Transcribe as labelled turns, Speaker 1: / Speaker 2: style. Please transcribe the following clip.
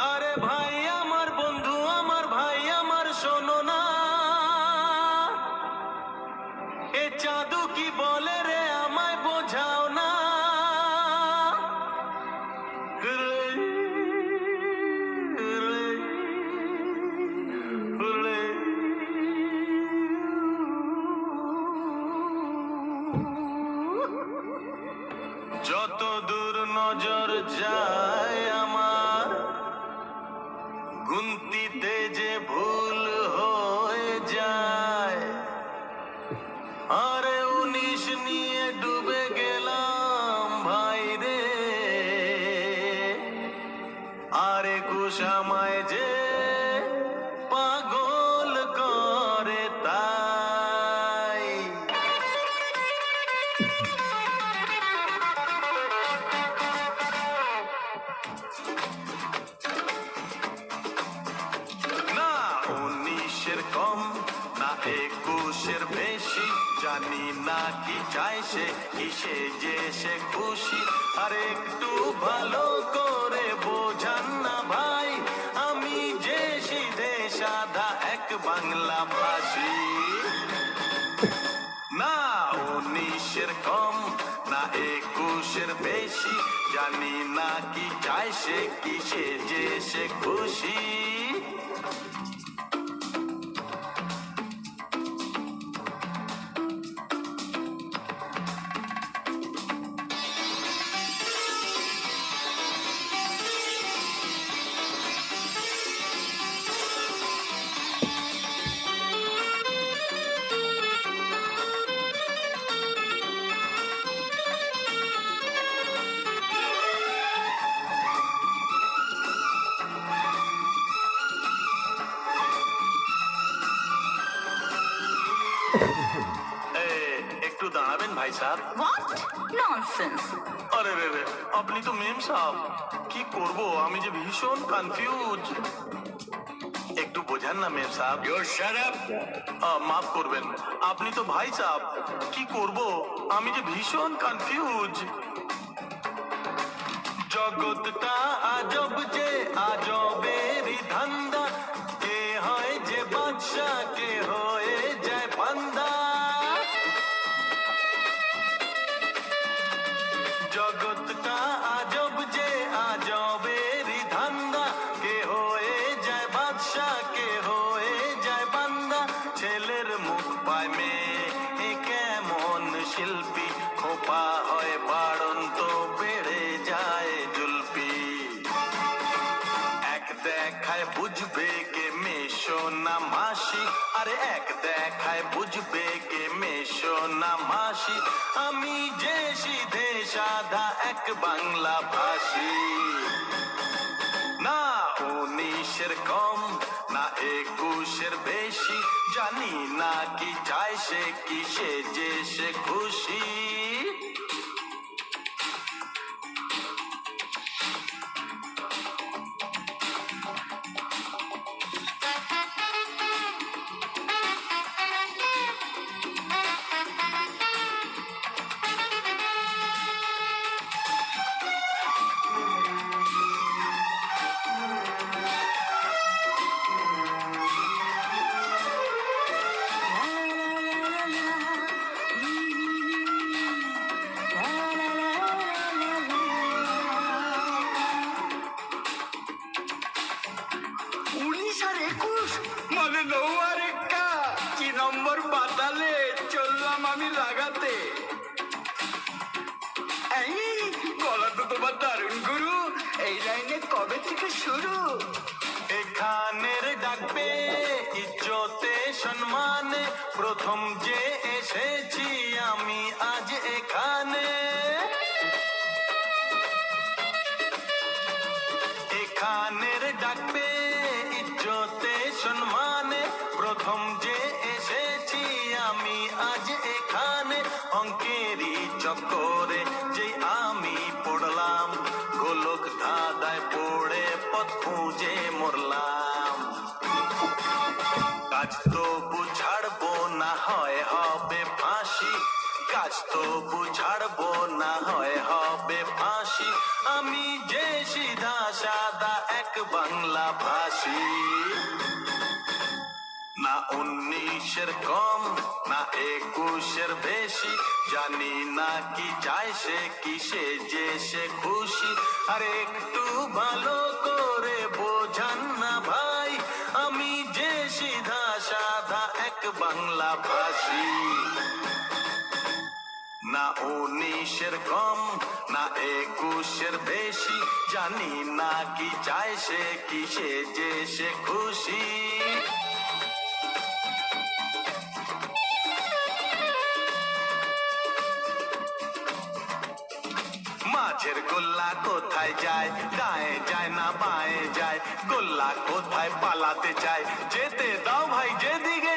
Speaker 1: আরে ভাই আমার বন্ধু আমার ভাই আমার শোনো না, এ জাদু কি বলে রে আমায় বোঝাও না। যত দূর নজর যায় আমার গুনতিতে যে ভুল হয়ে যায়। আরে 19 নিয়ে ডুবে গেলাম ভাই রে, আরে 21 আমায় যে পাগল করে তাই। না 19-এর কম না 21-এর বেশি, জানি না কি চাই সে, কিসে যে সে খুশি। আর একটু ভালো করে বোঝান না ভাই, আমি যে সিধে সাদা এক বাংলা ভাষী। না 19-এর কম না 21-এর বেশি, জানি না কি চাই সে, কিসে যে সে খুশি। একটু দাঁড়াবেন ভাই সাহেব।
Speaker 2: What nonsense!
Speaker 1: আরে রে রে, আপনি তো মেম সাহেব, কি করব আমি যে ভীষণ কনফিউজ। একটু বোঝান না মেম সাহেব।
Speaker 3: You shut up!
Speaker 1: মাফ করবেন, আপনি তো ভাই সাহেব, কি করব আমি যে ভীষণ কনফিউজ। জগৎটা আজব যে আজবেরই ধান্দা, কে হয় যে বাদশা কে হয়ে যায় বান্দা। জগৎটা আজব যে আজবেরই ধান্দা, কে হয়ে যায় বাদশা কে হয়ে যায় বান্দা। ছেলের মুখ পায় মেয়ে এ কেমন শিল্পী, খোপা হয় বাড়ন্ত বেড়ে যায় জুলপি। এক দেখায় বুঝবে কে মেশো না মাসি, আরে এক দেখায় বুঝবে কে মেশো না মাসি। আমি যে সিধে সাদা এক বাংলা ভাষী। না 19-এর কম না 21-এর বেশি, জানি না কি চাই সে, কিসে যে সে খুশি।
Speaker 3: মানে 9 আর 1 কি নম্বর বাতালে চললাম আমি লাগাতে। এই গলা তো তোমার দারুণ গুরু, এই লাইনে কবে থেকে শুরু?
Speaker 1: এখানের ডাকবে ইজ্জতে সম্মানে, প্রথম যে এসেছি আমি আজ এখানে। এখানের ডাকবে ইজ্জতে সম্মানে, প্রথম যে এসেছি আমি আজ এখানে। অঙ্কেরই চক্করে যে আমি পড়লাম, গোলক ধাঁধায় পড়ে পথ খুঁজে মরলাম। কাজ তো বুঝাড়বো না হয় হবে ফাঁসি, কাজ তো বুঝাড়বো না হয় হবে ফাঁসি। আমি যে সিধা সাদা এক এক বাংলা ভাষী না 19-এর কম না 21-এর বেশি জানি না কি চায় সে কিসে যে সে খুশি আর একটু ভালো করে বোঝান না ভাই আমি যে সিধা সাধা এক বাংলা ভাষী না 19-এর কম না 21-এর বেশি জানি না কি চায় সে কিসে যে সে খুশি মাঝের গোল্লা কোথায় যায় ডায়ে যায় না বায়ে যায় গোল্লা কোথায় পালাতে চায় যেতে দাও ভাই যেদিকে